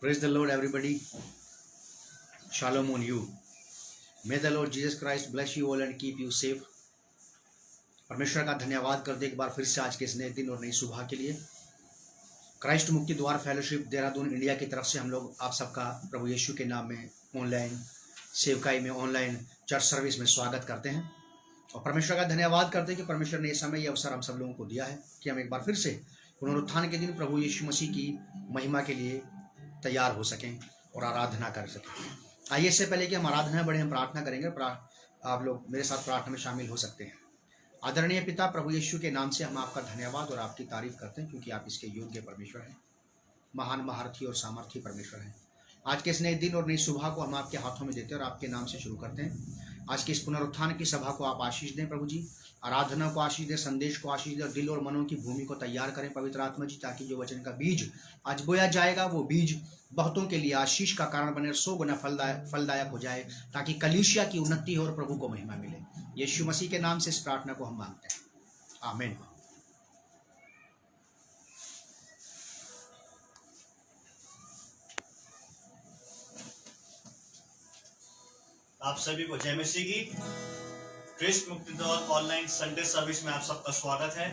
Praise the Lord, everybody. Shalom on you. May the Lord Jesus Christ bless you all and keep you safe. परमेश्वर का धन्यवाद कर दे एक बार फिर से आज के इस नए दिन और नई सुबह के लिए। क्राइस्ट मुक्ति द्वार फेलोशिप देहरादून इंडिया की तरफ से हम लोग आप सबका प्रभु यीशु के नाम में ऑनलाइन सेवकाई में ऑनलाइन चर्च सर्विस में स्वागत करते हैं और परमेश्वर का धन्यवाद करते हैं कि परमेश्वर ने ये समय ये अवसर हम सब लोगों को दिया है कि हम एक बार फिर से पुनरुत्थान के दिन प्रभु यीशु मसीह की महिमा के लिए तैयार हो सकें और आराधना कर सकें। आइए इससे पहले कि हम आराधना बढ़े हम प्रार्थना करेंगे। आप लोग मेरे साथ प्रार्थना में शामिल हो सकते हैं। आदरणीय पिता प्रभु यीशु के नाम से हम आपका धन्यवाद और आपकी तारीफ करते हैं क्योंकि आप इसके योग्य परमेश्वर हैं, महान महारथी और सामर्थी परमेश्वर हैं। आज के इस नए दिन और नई सुबह को हम आपके हाथों में देते हैं और आपके नाम से शुरू करते हैं। आज की इस पुनरुत्थान की सभा को आप आशीष दें प्रभु जी, आराधना को आशीष दें, संदेश को आशीष दें और दिल और मनों की भूमि को तैयार करें पवित्र आत्मा जी, ताकि जो वचन का बीज आज बोया जाएगा वो बीज बहुतों के लिए आशीष का कारण बने, 100 गुना फलदायक हो जाए, ताकि कलीसिया की उन्नति हो और प्रभु को महिमा मिले। यीशु मसीह के नाम से इस प्रार्थना को हम मांगते हैं, आमीन। आप सभी को जय मसीह की क्राइस्ट मुक्ति द्वार ऑनलाइन संडे सर्विस में आप सबका स्वागत है।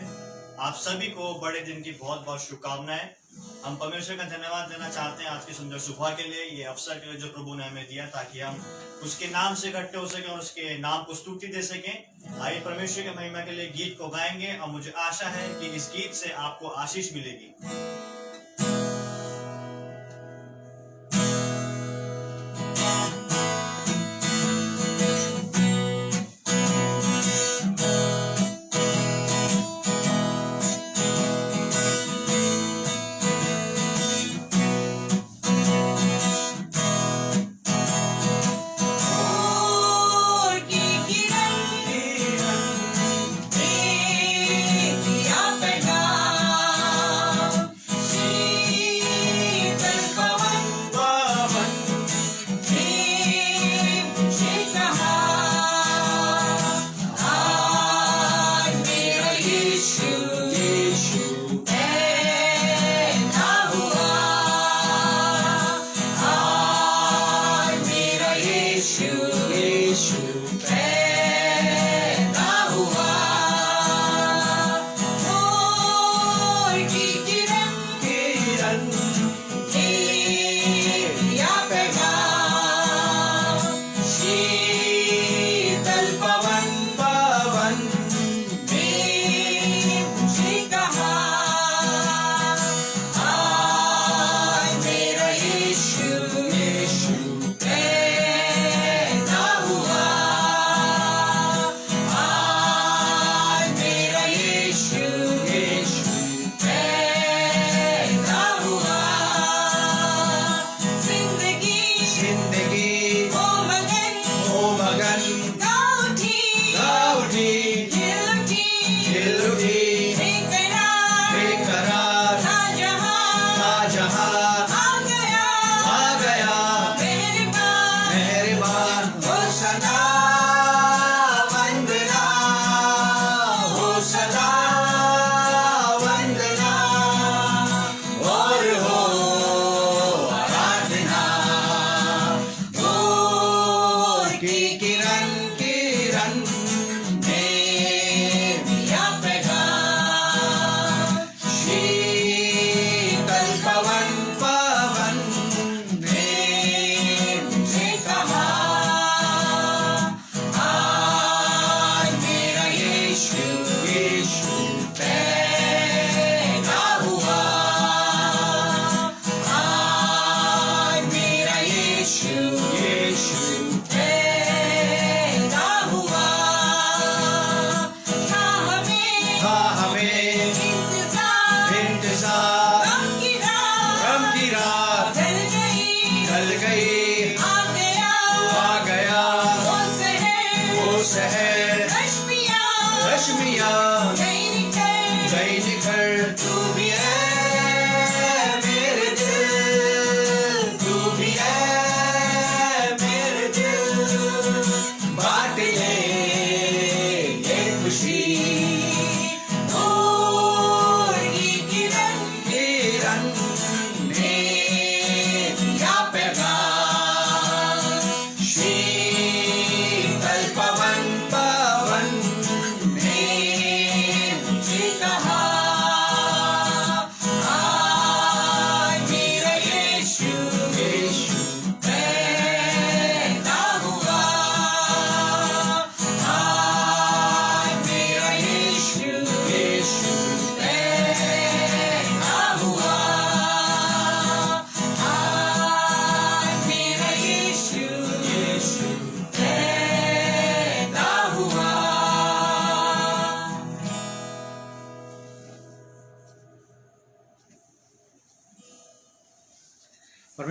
आप सभी को बड़े दिन की बहुत बहुत शुभकामनाएं। हम परमेश्वर का धन्यवाद देना चाहते हैं आज की सुंदर सुबह के लिए, ये अवसर के लिए जो प्रभु ने हमें दिया, ताकि हम उसके नाम से इकट्ठे हो सकें और उसके नाम को स्तुति दे सकें। आइए परमेश्वर के महिमा के लिए गीत को गाएंगे और मुझे आशा है कि इस गीत से आपको आशीष मिलेगी।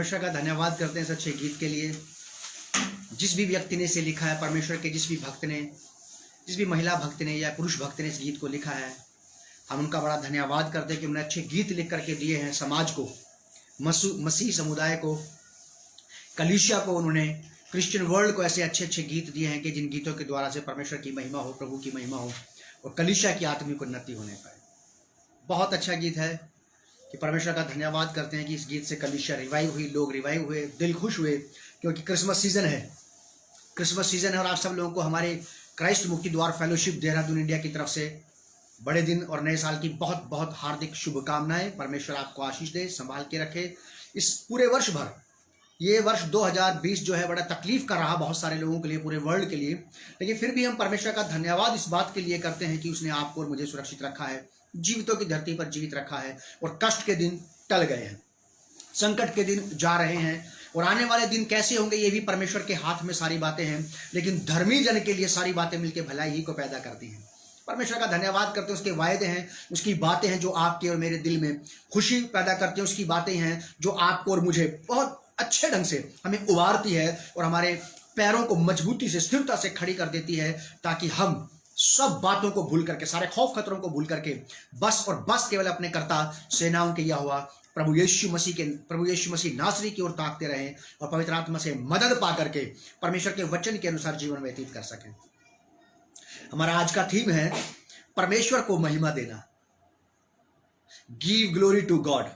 परमेश्वर का धन्यवाद करते हैं इस अच्छे गीत के लिए। जिस भी व्यक्ति ने इसे लिखा है, परमेश्वर के जिस भी भक्त ने, जिस भी महिला भक्त ने या पुरुष भक्त ने इस गीत को लिखा है, हम उनका बड़ा धन्यवाद करते हैं कि उन्होंने अच्छे गीत लिख करके दिए हैं समाज को, मसीह समुदाय को, कलीसिया को, उन्होंने क्रिश्चियन वर्ल्ड को ऐसे अच्छे अच्छे गीत दिए हैं कि जिन गीतों के द्वारा से परमेश्वर की महिमा हो, प्रभु की महिमा हो और कलीसिया की आत्मिक उन्नति होने पाए। बहुत अच्छा गीत है कि परमेश्वर का धन्यवाद करते हैं कि इस गीत से कलीसिया रिवाइव हुई, लोग रिवाइव हुए, दिल खुश हुए, क्योंकि क्रिसमस सीजन है। क्रिसमस सीजन है और आप सब लोगों को हमारे क्राइस्ट मुक्ति द्वार फेलोशिप देहरादून इंडिया की तरफ से बड़े दिन और नए साल की बहुत बहुत हार्दिक शुभकामनाएं। परमेश्वर आपको आशीष दे, संभाल के रखे इस पूरे वर्ष भर। ये वर्ष 2020 जो है बड़ा तकलीफ का रहा बहुत सारे लोगों के लिए, पूरे वर्ल्ड के लिए, लेकिन फिर भी हम परमेश्वर का धन्यवाद इस बात के लिए करते हैं कि उसने आपको और मुझे सुरक्षित रखा है, जीवितों की धरती पर जीवित रखा है और कष्ट के दिन टल गए हैं, संकट के दिन जा रहे हैं और आने वाले दिन कैसे होंगे ये भी परमेश्वर के हाथ में सारी बातें हैं, लेकिन धर्मी जन के लिए सारी बातें मिलकर भलाई ही को पैदा करती हैं। परमेश्वर का धन्यवाद करते हैं, उसके वायदे हैं, उसकी बातें हैं जो आपके और मेरे दिल में खुशी पैदा करती हैं, उसकी बातें हैं जो आपको और मुझे बहुत अच्छे ढंग से हमें उबारती है और हमारे पैरों को मजबूती से, स्थिरता से खड़ी कर देती है, ताकि हम सब बातों को भूल करके, सारे खौफ खतरों को भूल करके बस और बस केवल अपने कर्ता सेनाओं के यहोवा प्रभु यीशु मसीह नासरी की ओर ताकते रहें और पवित्र आत्मा से मदद पा करके परमेश्वर के वचन के अनुसार जीवन व्यतीत कर सकें। हमारा आज का थीम है परमेश्वर को महिमा देना, गिव ग्लोरी टू गॉड।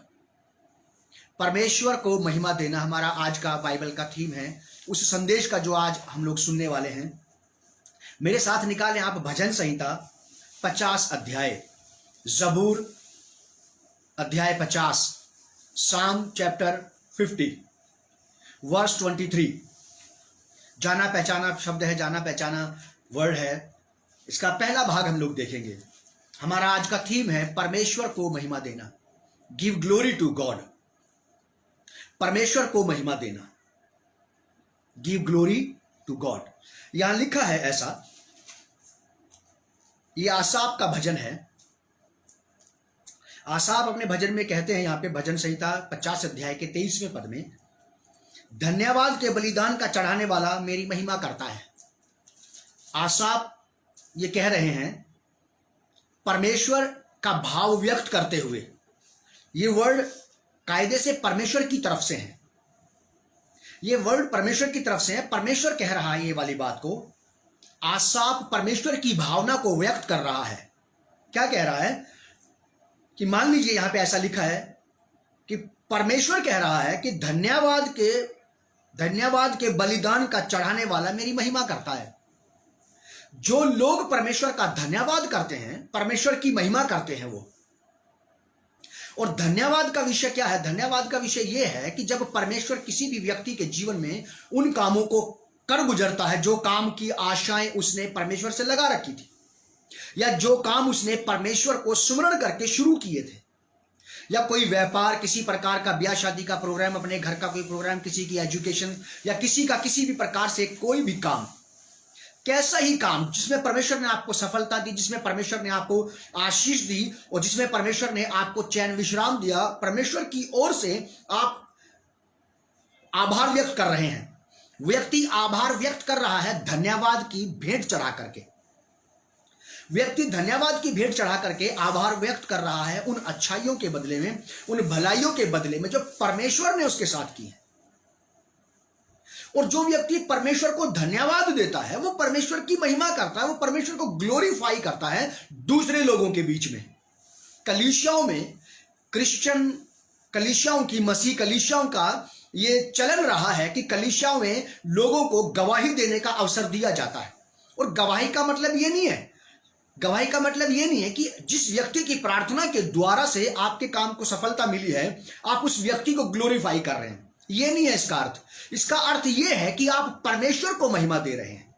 परमेश्वर को महिमा देना हमारा आज का बाइबल का थीम है, उस संदेश का जो आज हम लोग सुनने वाले हैं। मेरे साथ निकालें आप भजन संहिता 50 अध्याय, जबूर अध्याय 50, साम चैप्टर 50 वर्स 23। जाना पहचाना शब्द है, जाना पहचाना वर्ड है। इसका पहला भाग हम लोग देखेंगे। हमारा आज का थीम है परमेश्वर को महिमा देना, गिव ग्लोरी टू गॉड। परमेश्वर को महिमा देना, गिव ग्लोरी टू गॉड। यहां लिखा है ऐसा, यह आसाफ का भजन है। आसाफ अपने भजन में कहते हैं, यहां पे भजन संहिता 50 अध्याय के 23वें पद में, धन्यवाद के बलिदान का चढ़ाने वाला मेरी महिमा करता है। आसाफ ये कह रहे हैं परमेश्वर का भाव व्यक्त करते हुए, ये वर्ड कायदे से परमेश्वर की तरफ से है, ये वर्ड परमेश्वर की तरफ से है। परमेश्वर कह रहा है ये वाली बात को, आसाफ परमेश्वर की भावना को व्यक्त कर रहा है। क्या कह रहा है कि मान लीजिए यहां पे ऐसा लिखा है कि परमेश्वर कह रहा है कि धन्यवाद के बलिदान का चढ़ाने वाला मेरी महिमा करता है। जो लोग परमेश्वर का धन्यवाद करते हैं, परमेश्वर की महिमा करते हैं वो। और धन्यवाद का विषय क्या है? धन्यवाद का विषय यह है कि जब परमेश्वर किसी भी व्यक्ति के जीवन में उन कामों को कर गुजरता है जो काम की आशाएं उसने परमेश्वर से लगा रखी थी, या जो काम उसने परमेश्वर को सुमरण करके शुरू किए थे, या कोई व्यापार, किसी प्रकार का ब्याह शादी का प्रोग्राम, अपने घर का कोई प्रोग्राम, किसी की एजुकेशन, या किसी का किसी भी प्रकार से कोई भी काम, कैसा ही काम जिसमें परमेश्वर ने आपको सफलता दी, जिसमें परमेश्वर ने आपको आशीष दी और जिसमें परमेश्वर ने आपको चैन विश्राम दिया, परमेश्वर की ओर से आप आभार व्यक्त कर रहे हैं। व्यक्ति आभार व्यक्त कर रहा है धन्यवाद की भेंट चढ़ा करके। व्यक्ति धन्यवाद की भेंट चढ़ा करके आभार व्यक्त कर रहा है उन अच्छाइयों के बदले में, उन भलाइयों के बदले में जो परमेश्वर ने उसके साथ की है। और जो व्यक्ति परमेश्वर को धन्यवाद देता है वो परमेश्वर की महिमा करता है, वो परमेश्वर को ग्लोरीफाई करता है दूसरे लोगों के बीच में। कलीसियाओं में, क्रिश्चियन कलीसियाओं की, मसीह कलीसियाओं का ये चलन रहा है कि कलीसियाओं में लोगों को गवाही देने का अवसर दिया जाता है। और गवाही का मतलब ये नहीं है, गवाही का मतलब ये नहीं है कि जिस व्यक्ति की प्रार्थना के द्वारा से आपके काम को सफलता मिली है आप उस व्यक्ति को ग्लोरीफाई कर रहे हैं, ये नहीं है इसका अर्थ। इसका अर्थ ये है कि आप परमेश्वर को महिमा दे रहे हैं।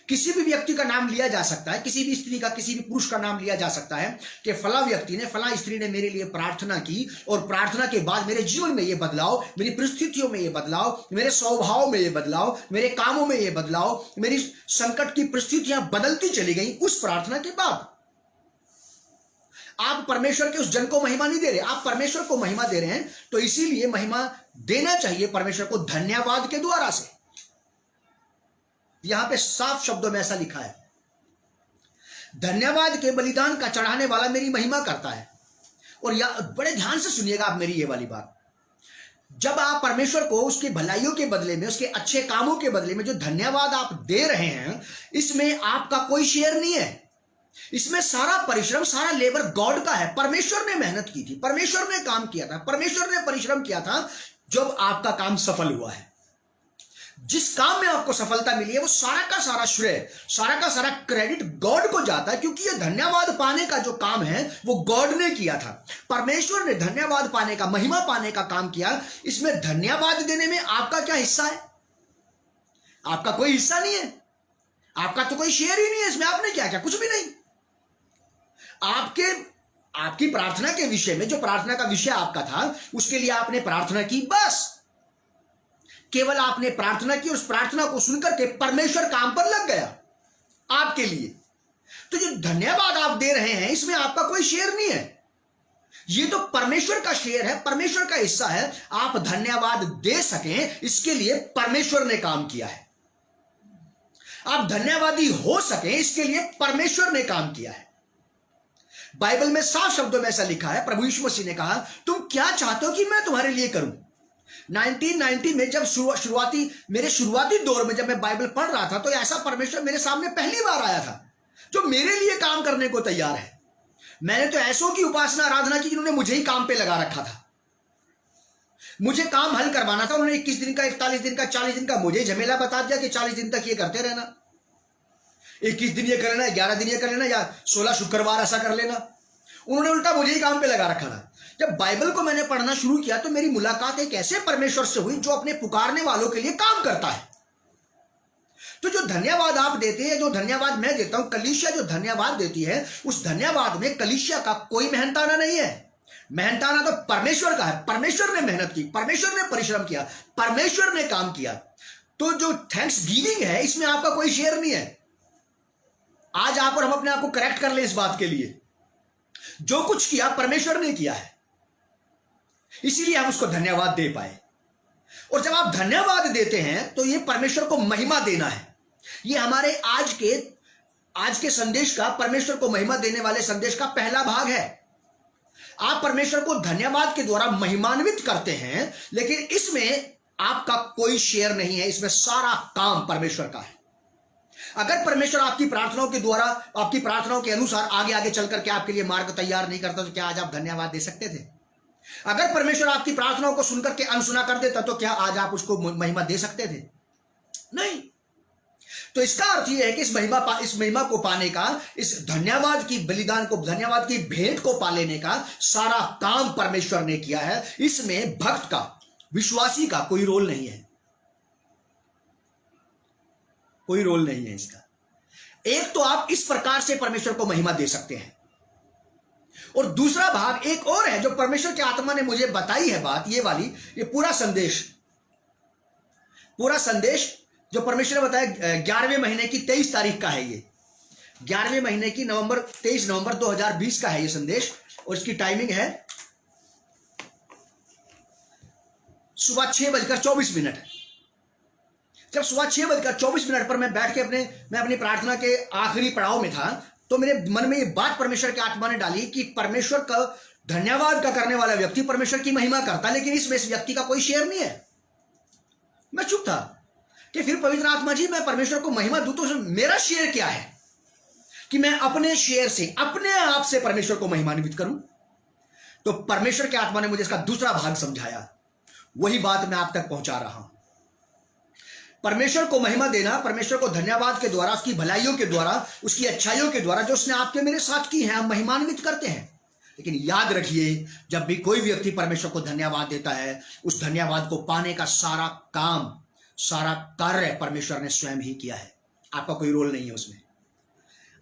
किसी भी व्यक्ति का नाम लिया जा सकता है, किसी भी स्त्री का, किसी भी पुरुष का नाम लिया जा सकता है कि फला व्यक्ति ने, फला स्त्री ने मेरे लिए प्रार्थना की और प्रार्थना के बाद मेरे जीवन में ये बदलाव, मेरी परिस्थितियों में ये बदलाव, मेरे स्वभाव में ये बदलाव, मेरे कामों में ये बदलाव, मेरी संकट की परिस्थितियां बदलती चली गई उस प्रार्थना के बाद। आप परमेश्वर के उस जन को महिमा नहीं दे रहे, आप परमेश्वर को महिमा दे रहे हैं। तो इसीलिए महिमा देना चाहिए परमेश्वर को धन्यवाद के द्वारा से। यहां पे साफ शब्दों में ऐसा लिखा है, धन्यवाद के बलिदान का चढ़ाने वाला मेरी महिमा करता है। और बड़े ध्यान से सुनिएगा आप मेरी ये वाली बात, जब आप परमेश्वर को उसकी भलाइयों के बदले में, उसके अच्छे कामों के बदले में जो धन्यवाद आप दे रहे हैं, इसमें आपका कोई शेयर नहीं है। इसमें सारा परिश्रम, सारा लेबर गॉड का है। परमेश्वर ने मेहनत की थी, परमेश्वर ने काम किया था, परमेश्वर ने परिश्रम किया था। जब आपका काम सफल हुआ है, जिस काम में आपको सफलता मिली है, वो सारा का सारा श्रेय, सारा का सारा क्रेडिट गॉड को जाता है, क्योंकि ये धन्यवाद पाने का जो काम है वो गॉड ने किया था। परमेश्वर ने धन्यवाद पाने का, महिमा पाने का काम किया। इसमें धन्यवाद देने में आपका क्या हिस्सा है? आपका कोई हिस्सा नहीं है, आपका तो कोई शेयर ही नहीं है इसमें। आपने क्या किया? कुछ भी नहीं। आपकी प्रार्थना के विषय में, जो प्रार्थना का विषय आपका था, उसके लिए आपने प्रार्थना की, बस केवल आपने प्रार्थना की। और उस प्रार्थना को सुनकर के परमेश्वर काम पर लग गया आपके लिए। तो जो धन्यवाद आप दे रहे हैं, इसमें आपका कोई शेयर नहीं है, ये तो परमेश्वर का शेयर है, परमेश्वर का हिस्सा है। आप धन्यवाद दे सकें, इसके लिए परमेश्वर ने काम किया है। आप धन्यवादी हो सकें, इसके लिए परमेश्वर ने काम किया है। बाइबल में साफ शब्दों में ऐसा लिखा है, प्रभु यीशु मसीह ने कहा, तुम क्या चाहते हो कि मैं तुम्हारे लिए करूं? 1990 में जब मेरे शुरुआती दौर में जब मैं बाइबल पढ़ रहा था, तो ऐसा परमेश्वर मेरे सामने पहली बार आया था जो मेरे लिए काम करने को तैयार है। मैंने तो ऐसों की उपासना आराधना की जिन्होंने मुझे ही काम पे लगा रखा था, मुझे काम हल करवाना था। उन्होंने 21 दिन का, 41 दिन का, 40 दिन का मुझे झमेला बता दिया कि 40 दिन तक ये करते रहना, 21 दिन ये कर लेना, 11 दिन ये कर लेना, या 16 शुक्रवार ऐसा कर लेना। उन्होंने उल्टा मुझे ही काम पे लगा रखा था। जब बाइबल को मैंने पढ़ना शुरू किया, तो मेरी मुलाकात एक ऐसे परमेश्वर से हुई जो अपने पुकारने वालों के लिए काम करता है। तो जो धन्यवाद आप देते हैं, जो धन्यवाद मैं देता हूं, कलीसिया जो धन्यवाद देती है, उस धन्यवाद में कलीसिया का कोई मेहनताना नहीं है। मेहनताना तो परमेश्वर का है। परमेश्वर ने मेहनत की, परमेश्वर ने परिश्रम किया, परमेश्वर ने काम किया। तो जो थैंक्स गिविंग है, इसमें आपका कोई शेयर नहीं है। आज आप और हम अपने आप को करेक्ट कर लें इस बात के लिए, जो कुछ किया परमेश्वर ने किया है, इसीलिए हम उसको धन्यवाद दे पाए। और जब आप धन्यवाद देते हैं, तो ये परमेश्वर को महिमा देना है। ये हमारे आज के संदेश का, परमेश्वर को महिमा देने वाले संदेश का पहला भाग है। आप परमेश्वर को धन्यवाद के द्वारा महिमान्वित करते हैं, लेकिन इसमें आपका कोई शेयर नहीं है। इसमें सारा काम परमेश्वर का है। अगर परमेश्वर आपकी प्रार्थनाओं के द्वारा, आपकी प्रार्थनाओं के अनुसार आगे आगे चल करके आपके लिए मार्ग तैयार नहीं करता, तो क्या आज आप धन्यवाद दे सकते थे? अगर परमेश्वर आपकी प्रार्थनाओं को सुनकर के अनसुना कर देता, तो क्या आज आप उसको महिमा दे सकते थे? नहीं। तो इसका अर्थ यह है कि इस महिमा को पाने का, इस धन्यवाद की बलिदान को, धन्यवाद की भेंट को पा लेने का सारा काम परमेश्वर ने किया है। इसमें भक्त का, विश्वासी का कोई रोल नहीं है, कोई रोल नहीं है इसका। एक तो आप इस प्रकार से परमेश्वर को महिमा दे सकते हैं, और दूसरा भाग एक और है जो परमेश्वर की आत्मा ने मुझे बताई है बात, ये वाली, ये पूरा संदेश जो परमेश्वर ने बताया 11वें महीने की 23 तारीख का है। ये 11वें महीने की 23 नवंबर 2020 का है ये संदेश, और इसकी टाइमिंग है सुबह 6:24। जब सुबह 6:24 पर मैं बैठ के मैं अपनी प्रार्थना के आखिरी पड़ाव में था, तो मेरे मन में ये बात परमेश्वर की आत्मा ने डाली कि परमेश्वर का धन्यवाद का करने वाला व्यक्ति परमेश्वर की महिमा करता, लेकिन इसमें इस व्यक्ति का कोई शेयर नहीं है। मैं चुप था कि फिर पवित्र आत्मा जी, मैं परमेश्वर को महिमा दूं तो मेरा शेयर क्या है कि मैं अपने शेयर से, अपने आप से परमेश्वर को महिमान्वित करूं? तो परमेश्वर की आत्मा ने मुझे इसका दूसरा भाग समझाया। वही बात मैं आप तक पहुंचा रहा हूं। परमेश्वर को महिमा देना, परमेश्वर को धन्यवाद के द्वारा, उसकी भलाइयों के द्वारा, उसकी अच्छाइयों के द्वारा जो उसने आपके मेरे साथ की है, हम महिमान्वित करते हैं। लेकिन याद रखिए, जब भी कोई व्यक्ति परमेश्वर को धन्यवाद देता है, उस धन्यवाद को पाने का सारा काम, सारा कार्य परमेश्वर ने स्वयं ही किया है। आपका कोई रोल नहीं है उसमें।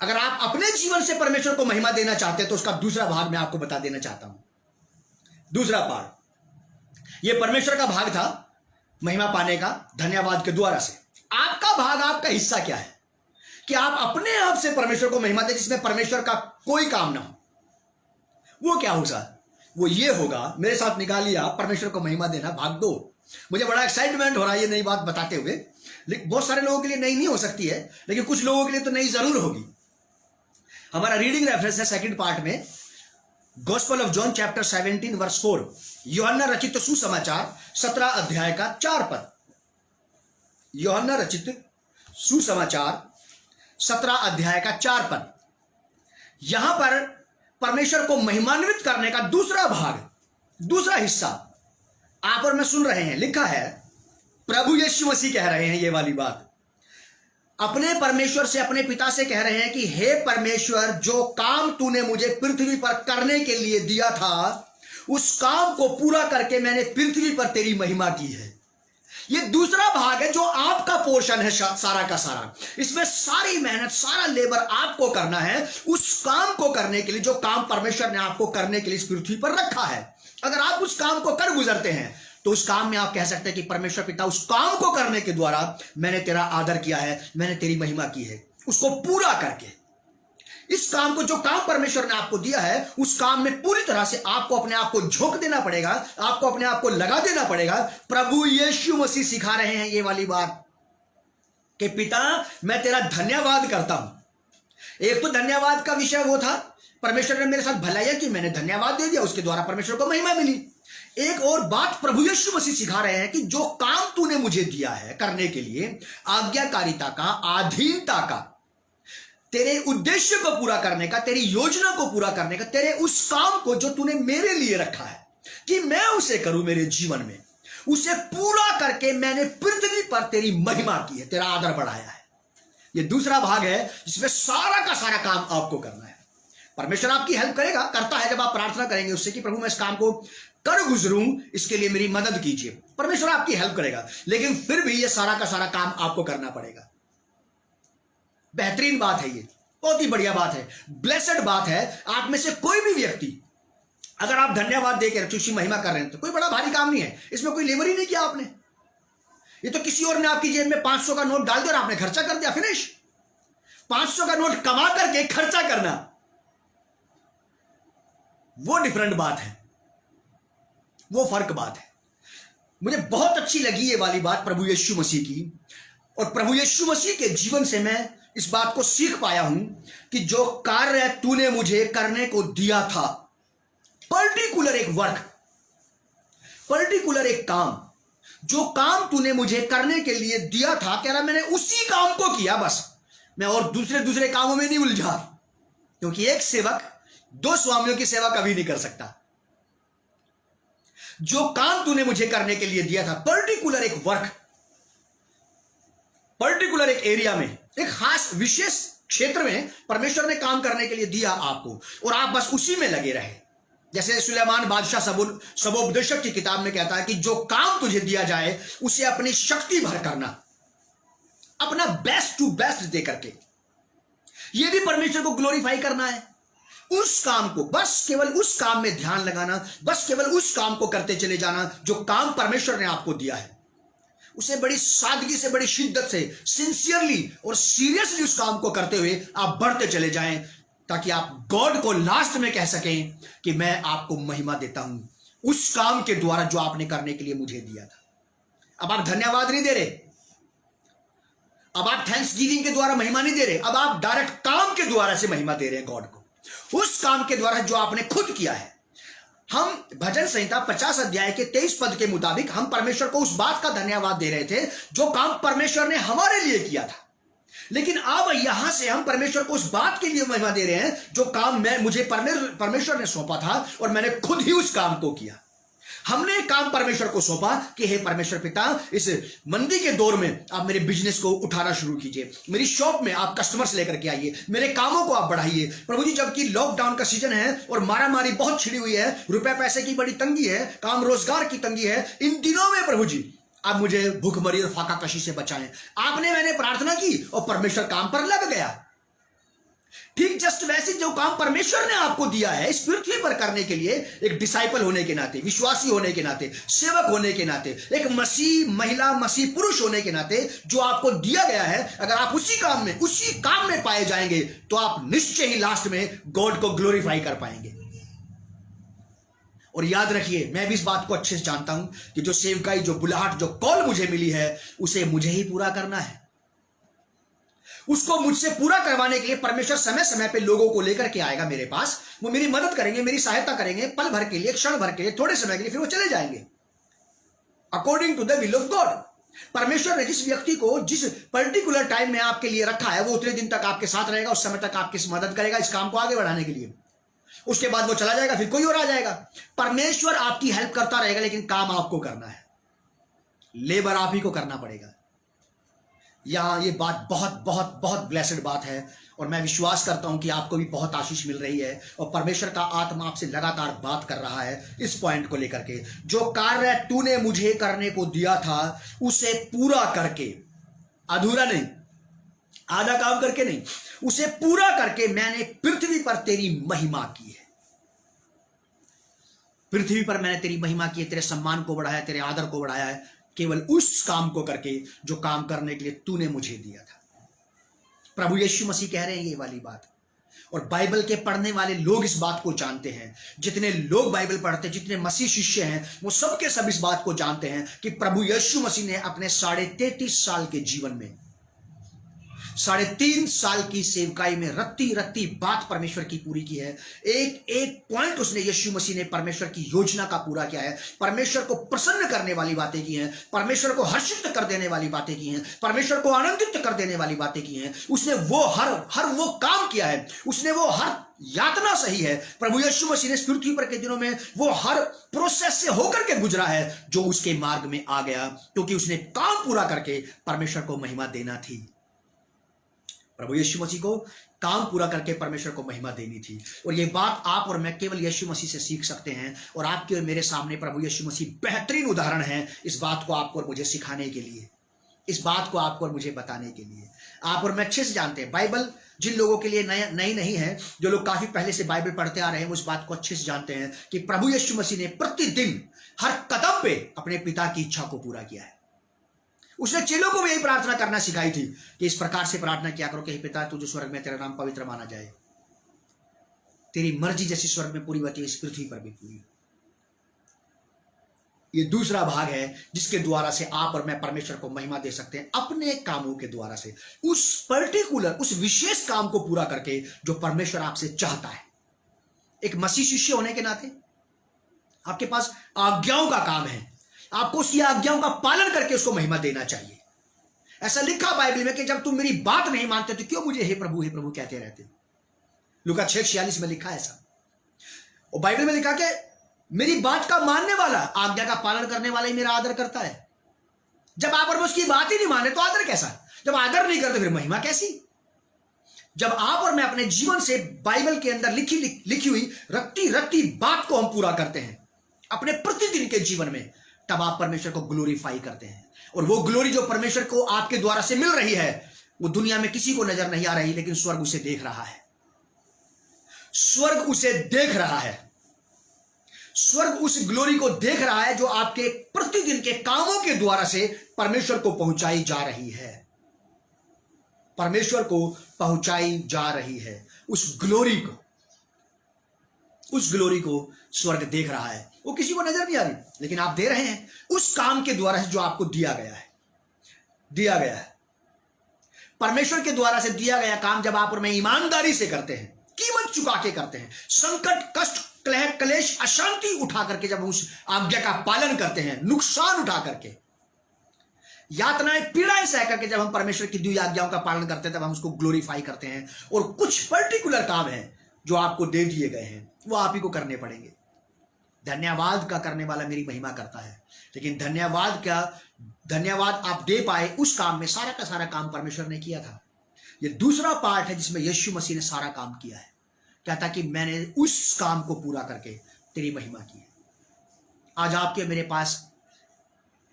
अगर आप अपने जीवन से परमेश्वर को महिमा देना चाहते हैं, तो उसका दूसरा भाग मैं आपको बता देना चाहता हूं। दूसरा पार्ट, ये परमेश्वर का भाग था महिमा पाने का धन्यवाद के द्वारा से। आपका भाग, आपका हिस्सा क्या है कि आप अपने आप से परमेश्वर को महिमा दें, जिसमें परमेश्वर का कोई काम ना हो। वो क्या होगा? वो ये होगा, मेरे साथ निकालिए आप, परमेश्वर को महिमा देना, भाग दो। मुझे बड़ा एक्साइटमेंट हो रहा है ये नई बात बताते हुए। लेकिन बहुत सारे लोगों के लिए नई नहीं हो सकती है, लेकिन कुछ लोगों के लिए तो नई जरूर होगी। हमारा रीडिंग रेफरेंस है सेकंड पार्ट में, gospel of John chapter 17 verse 4, यूहन्ना रचित सुसमाचार 17 अध्याय का 4 पद। यूहन्ना रचित सुसमाचार 17 अध्याय का 4 पद। यहां पर परमेश्वर को महिमान्वित करने का दूसरा भाग, दूसरा हिस्सा आप और मैं सुन रहे हैं। लिखा है, प्रभु यीशु मसीह कह रहे हैं ये वाली बात, अपने परमेश्वर से, अपने पिता से कह रहे हैं कि हे परमेश्वर, जो काम तूने मुझे पृथ्वी पर करने के लिए दिया था, उस काम को पूरा करके मैंने पृथ्वी पर तेरी महिमा की है। ये दूसरा भाग है जो आपका पोर्शन है सारा का सारा। इसमें सारी मेहनत, सारा लेबर आपको करना है उस काम को करने के लिए जो काम परमेश्वर ने आपको करने के लिए इस पृथ्वी पर रखा है। अगर आप उस काम को कर गुजरते हैं तो उस काम में आप कह सकते हैं कि परमेश्वर पिता, उस काम को करने के द्वारा मैंने तेरा आदर किया है, मैंने तेरी महिमा की है। उसको पूरा करके, इस काम को, जो काम परमेश्वर ने आपको दिया है, उस काम में पूरी तरह से आपको अपने आप को झोंक देना पड़ेगा, आपको अपने आप को लगा देना पड़ेगा। प्रभु यीशु मसीह सिखा रहे हैं ये वाली बात कि पिता, मैं तेरा धन्यवाद करता हूं। एक तो धन्यवाद का विषय वो था, परमेश्वर ने मेरे साथ भलाइया की, मैंने धन्यवाद दे दिया, उसके द्वारा परमेश्वर को महिमा मिली। एक और बात प्रभु यीशु मसीह सिखा रहे हैं कि जो काम तूने मुझे दिया है करने के लिए, आज्ञाकारिता का, अधीनता का, तेरे उद्देश्य को पूरा करने का, तेरी योजना को पूरा करने का, तेरे उस काम को जो तूने मेरे लिए रखा है कि मैं उसे करूं मेरे जीवन में, उसे पूरा करके मैंने पृथ्वी पर तेरी महिमा की है, तेरा आदर बढ़ाया है। यह दूसरा भाग है जिसमें सारा का सारा काम आपको करना है। परमेश्वर आपकी हेल्प करेगा, करता है जब आप प्रार्थना करेंगे उससे कि प्रभु मैं इस काम को कर गुजरूं, इसके लिए मेरी मदद कीजिए। परमेश्वर आपकी हेल्प करेगा, लेकिन फिर भी ये सारा का सारा काम आपको करना पड़ेगा। बेहतरीन बात है, ये बहुत ही बढ़िया बात है, ब्लेसेड बात है। आप में से कोई भी व्यक्ति अगर आप धन्यवाद देकर उसकी महिमा कर रहे हैं तो कोई बड़ा भारी काम नहीं है, इसमें कोई लेबर ही नहीं किया आपने। ये तो किसी और ने आपकी जेब में 500 का नोट डाल दिया और आपने खर्चा कर दिया, फिनिश। 500 का नोट कमा करके खर्चा करना, वो डिफरेंट बात है, वो फर्क बात है। मुझे बहुत अच्छी लगी ये वाली बात प्रभु यीशु मसीह की, और प्रभु यीशु मसीह के जीवन से मैं इस बात को सीख पाया हूं कि जो कार्य तूने मुझे करने को दिया था, पर्टिकुलर एक वर्क, पर्टिकुलर एक काम, जो काम तूने मुझे करने के लिए दिया था, कह रहा मैंने उसी काम को किया, बस मैं और दूसरे कामों में नहीं उलझा। क्योंकि एक सेवक 2 स्वामियों की सेवा कभी नहीं कर सकता। जो काम तूने मुझे करने के लिए दिया था, पर्टिकुलर एक वर्क, पर्टिकुलर एक एरिया में, एक खास विशेष क्षेत्र में परमेश्वर ने काम करने के लिए दिया आपको, और आप बस उसी में लगे रहे। जैसे सुलेमान बादशाह सबोपदेशक की किताब में कहता है कि जो काम तुझे दिया जाए उसे अपनी शक्ति भर करना, अपना बेस्ट टू बेस्ट दे करके। यह भी परमेश्वर को ग्लोरीफाई करना है। उस काम को, बस केवल उस काम में ध्यान लगाना, बस केवल उस काम को करते चले जाना जो काम परमेश्वर ने आपको दिया है। उसे बड़ी सादगी से, बड़ी शिद्दत से, सिंसियरली और सीरियसली उस काम को करते हुए आप बढ़ते चले जाएं, ताकि आप गॉड को लास्ट में कह सकें कि मैं आपको महिमा देता हूं उस काम के द्वारा जो आपने करने के लिए मुझे दिया था। अब आप धन्यवाद नहीं दे रहे, अब आप थैंक्स गिविंग के द्वारा महिमा नहीं दे रहे, अब आप डायरेक्ट काम के द्वारा से महिमा दे रहे हैं गॉड को, उस काम के द्वारा जो आपने खुद किया है। हम भजन संहिता 50 अध्याय के 23 पद के मुताबिक हम परमेश्वर को उस बात का धन्यवाद दे रहे थे जो काम परमेश्वर ने हमारे लिए किया था। लेकिन अब यहां से हम परमेश्वर को उस बात के लिए महिमा दे रहे हैं जो काम मुझे परमेश्वर ने सौंपा था और मैंने खुद ही उस काम को किया। हमने काम परमेश्वर को सौंपा कि हे परमेश्वर पिता, इस मंदी के दौर में आप मेरे बिजनेस को उठाना शुरू कीजिए, मेरी शॉप में आप कस्टमर्स लेकर के आइए, मेरे कामों को आप बढ़ाइए। प्रभु जी, जबकि लॉकडाउन का सीजन है और मारामारी बहुत छिड़ी हुई है, रुपए पैसे की बड़ी तंगी है, काम रोजगार की तंगी है, इन दिनों में प्रभु जी आप मुझे भूखमरी और फाका कशी से बचाएं। मैंने प्रार्थना की और परमेश्वर काम पर लग गया। ठीक जस्ट वैसे जो काम परमेश्वर ने आपको दिया है इस पृथ्वी पर करने के लिए, एक डिसाइपल होने के नाते, विश्वासी होने के नाते, सेवक होने के नाते, एक मसीह महिला, मसीह पुरुष होने के नाते जो आपको दिया गया है, अगर आप उसी काम में पाए जाएंगे तो आप निश्चय ही लास्ट में गॉड को ग्लोरीफाई कर पाएंगे। और याद रखिए, मैं भी इस बात को अच्छे से जानता हूं कि जो सेवकाई, जो बुलाहट, जो कॉल मुझे मिली है, उसे मुझे ही पूरा करना है। उसको मुझसे पूरा करवाने के लिए परमेश्वर समय समय पे लोगों को लेकर के आएगा मेरे पास। वो मेरी मदद करेंगे, मेरी सहायता करेंगे, पल भर के लिए, क्षण भर के लिए, थोड़े समय के लिए, फिर वो चले जाएंगे according to the will of God. परमेश्वर ने जिस व्यक्ति को जिस पर्टिकुलर टाइम में आपके लिए रखा है, वो उतने दिन तक आपके साथ रहेगा, उस समय तक आपकी मदद करेगा इस काम को आगे बढ़ाने के लिए। उसके बाद वो चला जाएगा, फिर कोई और आ जाएगा। परमेश्वर आपकी हेल्प करता रहेगा, लेकिन काम आपको करना है, लेबर आप ही को करना पड़ेगा। यहां ये बात बहुत बहुत बहुत ब्लेसेड बात है, और मैं विश्वास करता हूं कि आपको भी बहुत आशीष मिल रही है, और परमेश्वर का आत्मा आपसे लगातार बात कर रहा है इस पॉइंट को लेकर के। जो कार्य तूने मुझे करने को दिया था, उसे पूरा करके, अधूरा नहीं, आधा काम करके नहीं, उसे पूरा करके मैंने पृथ्वी पर तेरी महिमा की है। पृथ्वी पर मैंने तेरी महिमा की है, तेरे सम्मान को बढ़ाया, तेरे आदर को बढ़ाया है, केवल उस काम को करके जो काम करने के लिए तूने मुझे दिया था। प्रभु यीशु मसीह कह रहे हैं ये वाली बात, और बाइबल के पढ़ने वाले लोग इस बात को जानते हैं। जितने लोग बाइबल पढ़ते हैं, जितने मसीह शिष्य हैं, वो सबके सब इस बात को जानते हैं कि प्रभु यीशु मसीह ने अपने 33.5 साल के जीवन में, 3.5 साल की सेवकाई में रत्ती रत्ती बात परमेश्वर की पूरी की है। एक एक पॉइंट उसने यीशु मसीह ने परमेश्वर की योजना का पूरा किया है। परमेश्वर को प्रसन्न करने वाली बातें की हैं, परमेश्वर को हर्षित कर देने वाली बातें की हैं, परमेश्वर को आनंदित कर देने वाली बातें की हैं। उसने वो हर वो काम किया है, उसने वो हर यातना सही है। प्रभु यीशु मसीह ने इस पृथ्वी पर के दिनों में वो हर प्रोसेस से होकर के गुजरा है जो उसके मार्ग में आ गया, क्योंकि उसने काम पूरा करके परमेश्वर को महिमा देना थी। प्रभु यीशु मसीह को काम पूरा करके परमेश्वर को महिमा देनी थी, और ये बात आप और मैं केवल यीशु मसीह से सीख सकते हैं। और आपके और मेरे सामने प्रभु यीशु मसीह बेहतरीन उदाहरण है इस बात को आपको और मुझे सिखाने के लिए, इस बात को आपको और मुझे बताने के लिए। आप और मैं अच्छे से जानते हैं, बाइबल जिन लोगों के लिए नई नहीं है, जो लोग काफी पहले से बाइबल पढ़ते आ रहे हैं, वो इस बात को अच्छे से जानते हैं कि प्रभु यीशु मसीह ने प्रतिदिन हर कदम पे अपने पिता की इच्छा को पूरा किया है। उसने चेलों को भी यही प्रार्थना करना सिखाई थी कि इस प्रकार से प्रार्थना किया करो कि हे पिता, तू जो स्वर्ग में, तेरा नाम पवित्र माना जाए, तेरी मर्जी जैसी स्वर्ग में पूरी होती है, इस पृथ्वी पर भी पूरी। ये दूसरा भाग है जिसके द्वारा से आप और मैं परमेश्वर को महिमा दे सकते हैं, अपने कामों के द्वारा से, उस पर्टिकुलर, उस विशेष काम को पूरा करके जो परमेश्वर आपसे चाहता है। एक मसीह शिष्य होने के नाते आपके पास आज्ञाओं का काम है, आपको उसकी आज्ञाओं का पालन करके उसको महिमा देना चाहिए। ऐसा लिखा बाइबल में कि जब तुम मेरी बात नहीं मानते तो क्यों मुझे हे प्रभु कहते रहते हो। लूका 6:46 में लिखा है ऐसा। और बाइबल में लिखा कि मेरी बात का मानने वाला, आज्ञा का पालन करने वाला ही मेरा आदर करता है। जब आप और मैं उसकी बात ही नहीं माने तो आदर कैसा? जब आदर नहीं करते फिर महिमा कैसी? जब आप और मैं अपने जीवन से बाइबल के अंदर लिखी हुई रत्ती रत्ती बात को हम पूरा करते हैं अपने प्रतिदिन के जीवन में, तब आप परमेश्वर को ग्लोरीफाई करते हैं। और वो ग्लोरी जो परमेश्वर को आपके द्वारा से मिल रही है, वो दुनिया में किसी को नजर नहीं आ रही, लेकिन स्वर्ग उसे देख रहा है। स्वर्ग उसे देख रहा है। स्वर्ग उस ग्लोरी को देख रहा है जो आपके प्रतिदिन के कामों के द्वारा से परमेश्वर को पहुंचाई जा रही है। परमेश्वर को पहुंचाई जा रही है। उस ग्लोरी को स्वर्ग देख रहा है। वो किसी को नजर नहीं आ रही, लेकिन आप दे रहे हैं उस काम के द्वारा से जो आपको दिया गया है। परमेश्वर के द्वारा से दिया गया काम जब आप और मैं ईमानदारी से करते हैं, कीमत चुका के करते हैं, संकट, कष्ट, क्लेश, अशांति उठा करके जब उस आज्ञा का पालन करते हैं, नुकसान उठा करके, यातनाएं, पीड़ाएं सह करके जब हम परमेश्वर की दी आज्ञाओं का पालन करते हैं, तब हम उसको ग्लोरीफाई करते हैं। और कुछ पर्टिकुलर काम है जो आपको दे दिए गए हैं, वो आप ही को करने पड़ेंगे। धन्यवाद का करने वाला मेरी महिमा करता है, लेकिन धन्यवाद आप दे पाए उस काम में, सारा का सारा काम परमेश्वर ने किया था। ये दूसरा पार्ट है जिसमें यीशु मसीह ने सारा काम किया है। क्या था कि मैंने उस काम को पूरा करके तेरी महिमा की है। आज आपके मेरे पास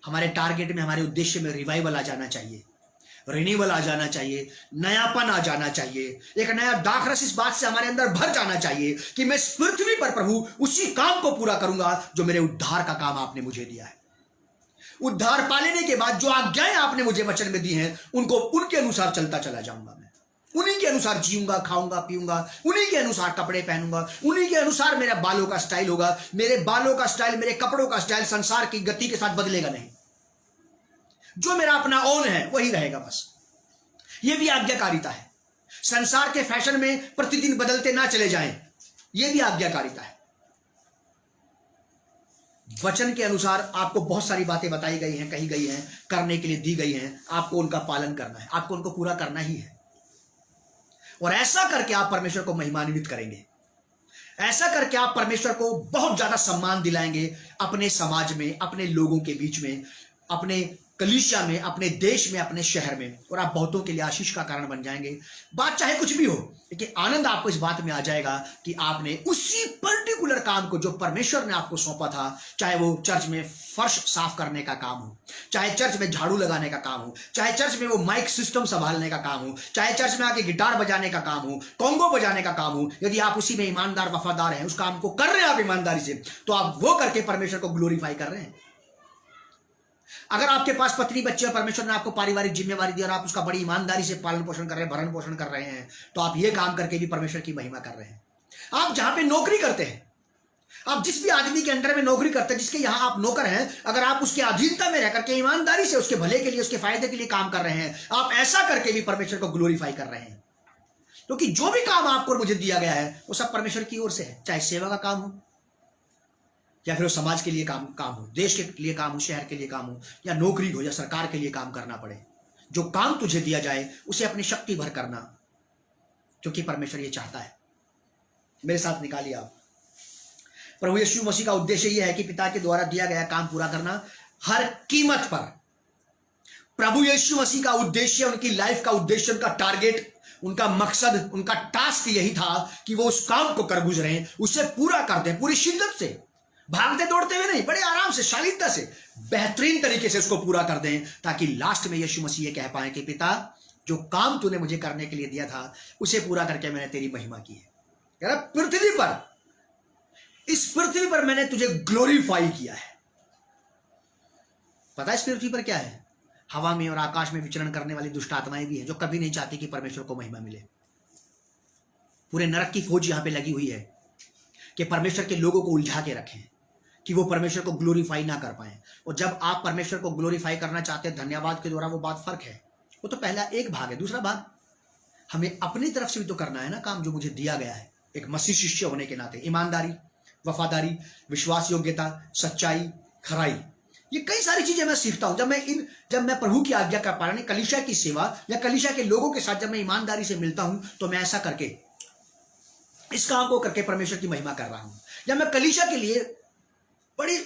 हमारे टारगेट में, हमारे उद्देश्य में रिवाइवल आ जाना चाहिए, रिन्यूअल आ जाना चाहिए, नयापन आ जाना चाहिए, एक नया दाखरस इस बात से हमारे अंदर भर जाना चाहिए कि मैं इस पृथ्वी पर प्रभु उसी काम को पूरा करूंगा जो मेरे उद्धार का काम आपने मुझे दिया है। उद्धार पा लेने के बाद जो आज्ञाएं आपने मुझे वचन में दी हैं, उनको उनके अनुसार चलता चला जाऊंगा मैं। उन्हीं के अनुसार जीऊंगा, खाऊंगा, पीऊंगा, उन्हीं के अनुसार कपड़े पहनूंगा, उन्हीं के अनुसार मेरा बालों का स्टाइल होगा। मेरे बालों का स्टाइल, मेरे कपड़ों का स्टाइल संसार की गति के साथ बदलेगा नहीं। जो मेरा अपना ओन है वही रहेगा बस। यह भी आज्ञाकारिता है। संसार के फैशन में प्रतिदिन बदलते ना चले जाएं, यह भी आज्ञाकारिता है। वचन के अनुसार आपको बहुत सारी बातें बताई गई हैं, कही गई हैं, करने के लिए दी गई हैं। आपको उनका पालन करना है, आपको उनको पूरा करना ही है। और ऐसा करके आप परमेश्वर को महिमान्वित करेंगे। ऐसा करके आप परमेश्वर को बहुत ज्यादा सम्मान दिलाएंगे अपने समाज में, अपने लोगों के बीच में, अपने कलीसिया में, अपने देश में, अपने शहर में। और आप बहुतों के लिए आशीष का कारण बन जाएंगे। बात चाहे कुछ भी हो, लेकिन आनंद आपको इस बात में आ जाएगा कि आपने उसी पर्टिकुलर काम को जो परमेश्वर ने आपको सौंपा था, चाहे वो चर्च में फर्श साफ करने का काम हो, चाहे चर्च में झाड़ू लगाने का काम हो, चाहे चर्च में वो माइक सिस्टम संभालने का काम हो, चाहे चर्च में आके गिटार बजाने का काम हो, कॉन्गो बजाने का काम हो, यदि आप उसी में ईमानदार, वफादार हैं, उस काम को कर रहे हैं आप ईमानदारी से, तो आप वो करके परमेश्वर को ग्लोरीफाई कर रहे हैं। अगर आपके पास पत्नी, बच्चे और परमेश्वर ने आपको पारिवारिक जिम्मेवारी दी और आप उसका बड़ी ईमानदारी से पालन पोषण कर रहे हैं, भरण पोषण कर रहे हैं, तो आप ये काम करके भी परमेश्वर की महिमा कर रहे हैं। आप जहां पे नौकरी करते हैं, आप जिस भी आदमी के अंडर में नौकरी करते हैं, जिसके यहां आप नौकर हैं, अगर आप उसके अधीनता में रह करके ईमानदारी से उसके भले के लिए, उसके फायदे के लिए काम कर रहे हैं, आप ऐसा करके भी परमेश्वर को ग्लोरीफाई कर रहे हैं। क्योंकि जो भी काम आपको मुझे दिया गया है वो सब परमेश्वर की ओर से है। चाहे सेवा का काम हो, या फिर समाज के लिए काम हो, देश के लिए काम हो, शहर के लिए काम हो, या नौकरी हो, या सरकार के लिए काम करना पड़े, जो काम तुझे दिया जाए उसे अपनी शक्ति भर करना, क्योंकि परमेश्वर ये चाहता है। मेरे साथ निकालिए आप। प्रभु यीशु मसीह का उद्देश्य यह है कि पिता के द्वारा दिया गया काम पूरा करना हर कीमत पर। प्रभु यीशु मसीह का उद्देश्य, उनकी लाइफ का उद्देश्य, उनका टारगेट, उनका मकसद, उनका टास्क यही था कि वो उस काम को कर गुजरें, उसे पूरा कर दें, पूरी शिद्दत से, भागते दौड़ते हुए नहीं, बड़े आराम से, शालीनता से, बेहतरीन तरीके से उसको पूरा कर दें, ताकि लास्ट में यीशु मसीह ये कह पाए कि पिता, जो काम तूने मुझे करने के लिए दिया था उसे पूरा करके मैंने तेरी महिमा की है। यार पृथ्वी पर, इस पृथ्वी पर मैंने तुझे ग्लोरीफाई किया है। पता है इस पृथ्वी पर क्या है? हवा में और आकाश में विचरण करने वाली दुष्ट आत्माएं भी हैं, जो कभी नहीं चाहती कि परमेश्वर को महिमा मिले। पूरे नरक की फौज यहां पे लगी हुई है कि परमेश्वर के लोगों को उलझा के रखें, कि वो परमेश्वर को ग्लोरीफाई ना कर पाए। और जब आप परमेश्वर को ग्लोरीफाई करना चाहते हैं धन्यवाद के द्वारा, वो बात फर्क है। वो तो पहला एक भाग है। दूसरा भाग, हमें अपनी तरफ से भी तो करना है ना काम, जो मुझे दिया गया है एक मसीह शिष्य होने के नाते। ईमानदारी, वफादारी, विश्वास योग्यता, सच्चाई, खराई, ये कई सारी चीजें मैं सीखता हूं जब मैं प्रभु की आज्ञा का पालन, कलीसिया की सेवा या कलीसिया के लोगों के साथ जब मैं ईमानदारी से मिलता हूं, तो मैं ऐसा करके, इस काम को करके परमेश्वर की महिमा कर रहा हूं। जब मैं कलीसिया के लिए बड़ी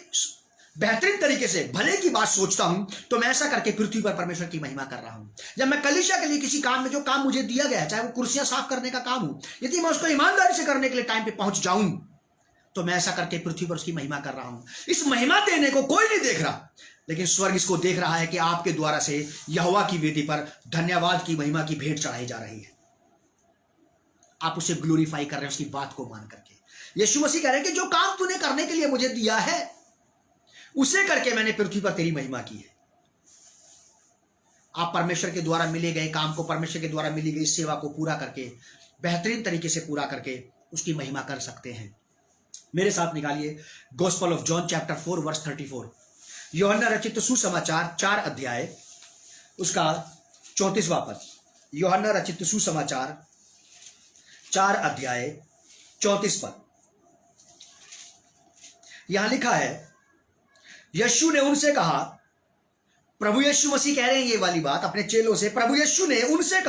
बेहतरीन तरीके से भले की बात सोचता हूं, तो मैं ऐसा करके पृथ्वी पर परमेश्वर की महिमा कर रहा हूं। जब मैं कलीसिया के लिए किसी काम में, जो काम मुझे दिया गया है, चाहे वो कुर्सियां साफ करने का काम हो, यदि मैं उसको ईमानदारी से करने के लिए टाइम पे पहुंच जाऊं, तो मैं ऐसा करके पृथ्वी पर उसकी महिमा कर रहा हूं। इस महिमा देने को कोई नहीं देख रहा, लेकिन स्वर्ग इसको देख रहा है कि आपके द्वारा से यहोवा की वेदी पर धन्यवाद की महिमा की भेंट चढ़ाई जा रही है। आप उसे ग्लोरीफाई कर रहे हैं उसकी बात को मान करके। यीशु मसीह कह रहे हैं कि जो काम तूने करने के लिए मुझे दिया है, उसे करके मैंने पृथ्वी पर तेरी महिमा की है। आप परमेश्वर के द्वारा मिले गए काम को, परमेश्वर के द्वारा मिली गई सेवा को पूरा करके, बेहतरीन तरीके से पूरा करके उसकी महिमा कर सकते हैं। मेरे साथ निकालिए gospel of John chapter 4 verse 34। यूहन्ना रचित सुसमाचार 4 अध्याय उसका 34वां पद। यूहन्ना रचित सुसमाचार 4 अध्याय 34 पद। यहां लिखा है, यीशु ने उनसे कहा, प्रभु यीशु मसीह कह रहे हैं ये वाली बात अपने चेलों से। प्रभु यीशु ने उनसे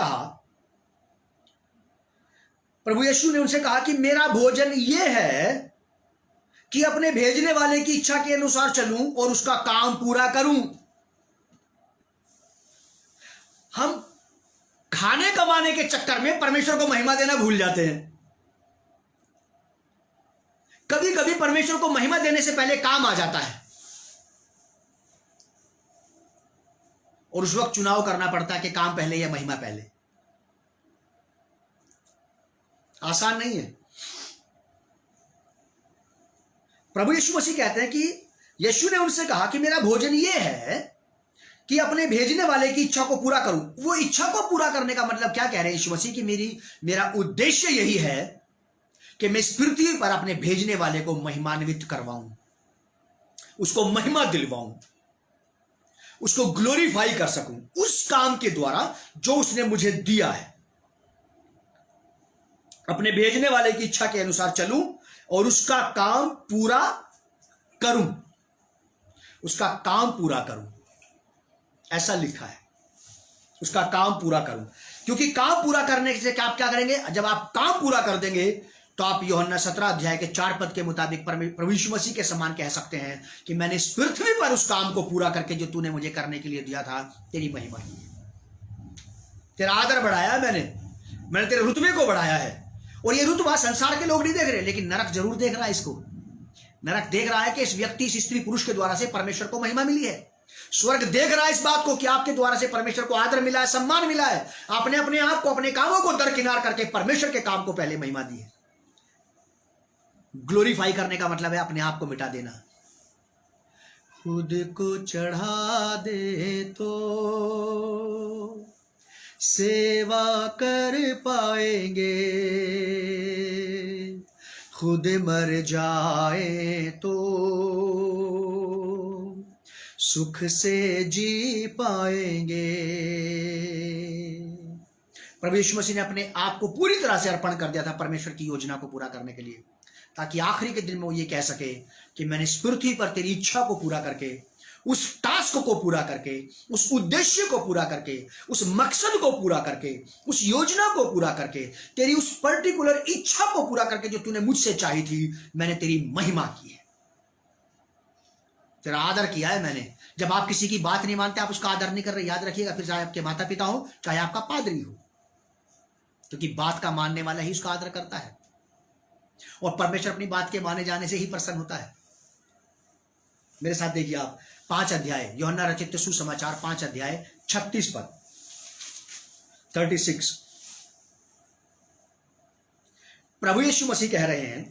कहा कि मेरा भोजन ये है कि अपने भेजने वाले की इच्छा के अनुसार चलूं और उसका काम पूरा करूं। हम खाने कमाने के चक्कर में परमेश्वर को महिमा देना भूल जाते हैं। कभी कभी परमेश्वर को महिमा देने से पहले काम आ जाता है, और उस वक्त चुनाव करना पड़ता है कि काम पहले या महिमा पहले। आसान नहीं है। प्रभु यीशु मसीह कहते हैं कि यीशु ने उनसे कहा कि मेरा भोजन ये है कि अपने भेजने वाले की इच्छा को पूरा करूं। वो इच्छा को पूरा करने का मतलब क्या कह रहे हैं यीशु मसीह? कि मेरा उद्देश्य यही है कि मैं इस पृथ्वी पर अपने भेजने वाले को महिमान्वित करवाऊं, उसको महिमा दिलवाऊं, उसको ग्लोरीफाई कर सकूं उस काम के द्वारा जो उसने मुझे दिया है। अपने भेजने वाले की इच्छा के अनुसार चलूं और उसका काम पूरा करूं, उसका काम पूरा करूं, ऐसा लिखा है, उसका काम पूरा करूं। क्योंकि काम पूरा करने से आप क्या करेंगे? जब आप काम पूरा कर देंगे तो आप यूहन्ना 17 अध्याय के 4 पद के मुताबिक प्रभु यीशु मसीह के समान कह सकते हैं कि मैंने इस पृथ्वी पर उस काम को पूरा करके जो तूने मुझे करने के लिए दिया था, तेरी महिमा की, तेरा आदर बढ़ाया, मैंने तेरे रुतबे को बढ़ाया है। और ये रुतबा संसार के लोग नहीं देख रहे, लेकिन नरक जरूर देख रहा है इसको। नरक देख रहा है कि इस व्यक्ति, इस स्त्री पुरुष के द्वारा से परमेश्वर को महिमा मिली है। स्वर्ग देख रहा है इस बात को कि आपके द्वारा से परमेश्वर को आदर मिला है, सम्मान मिला है। आपने अपने आप को, अपने कामों को दरकिनार करके परमेश्वर के काम को पहले महिमा दी है। ग्लोरीफाई करने का मतलब है अपने आप को मिटा देना। खुद को चढ़ा दे तो सेवा कर पाएंगे, खुद मर जाए तो सुख से जी पाएंगे। प्रभु यीशु मसीह ने अपने आप को पूरी तरह से अर्पण कर दिया था परमेश्वर की योजना को पूरा करने के लिए, ताकि आखिरी के दिन में वो ये कह सके कि मैंने इस पृथ्वी पर तेरी इच्छा को पूरा करके, उस टास्क को पूरा करके, उस उद्देश्य को पूरा करके, उस मकसद को पूरा करके, उस योजना को पूरा करके, तेरी उस पर्टिकुलर इच्छा को पूरा करके जो तूने मुझसे चाही थी, मैंने तेरी महिमा की है, तेरा आदर किया है मैंने। जब आप किसी की बात नहीं मानते, आप उसका आदर नहीं कर रहे, याद रखिएगा, फिर चाहे आपके माता पिता हो, चाहे आपका पादरी हो, क्योंकि बात का मानने वाला ही उसका आदर करता है। और परमेश्वर अपनी बात के माने जाने से ही प्रसन्न होता है। मेरे साथ देखिए आप 5 अध्याय, यूहन्ना रचित सुसमाचार 5 अध्याय 36 पद, 36। प्रभु यीशु मसीह कह रहे हैं,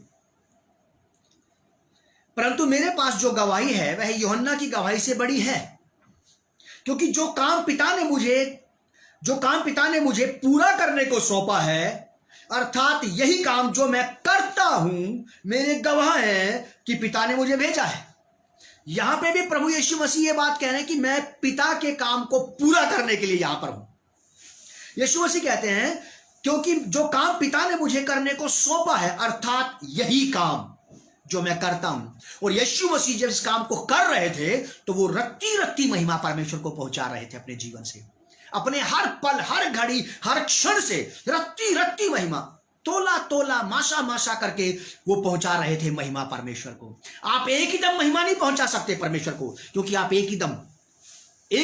परंतु मेरे पास जो गवाही है वह यूहन्ना की गवाही से बड़ी है, क्योंकि जो काम पिता ने मुझे पूरा करने को सौंपा है, अर्थात यही काम जो मैं करता हूं, मेरे गवाह हैं कि पिता ने मुझे भेजा है। यहां पे भी प्रभु यीशु मसीह ये बात कह रहे हैं कि मैं पिता के काम को पूरा करने के लिए यहां पर हूं। यीशु मसीह कहते हैं क्योंकि जो काम पिता ने मुझे करने को सौंपा है, अर्थात यही काम जो मैं करता हूं। और यीशु मसीह जब इस काम को कर रहे थे तो वो रत्ती रत्ती महिमा परमेश्वर को पहुंचा रहे थे अपने जीवन से, अपने हर पल, हर घड़ी, हर क्षण से रत्ती रत्ती महिमा, तोला तोला, माशा माशा करके वो पहुंचा रहे थे महिमा परमेश्वर को। आप एक ही दम महिमा नहीं पहुंचा सकते परमेश्वर को, क्योंकि आप एक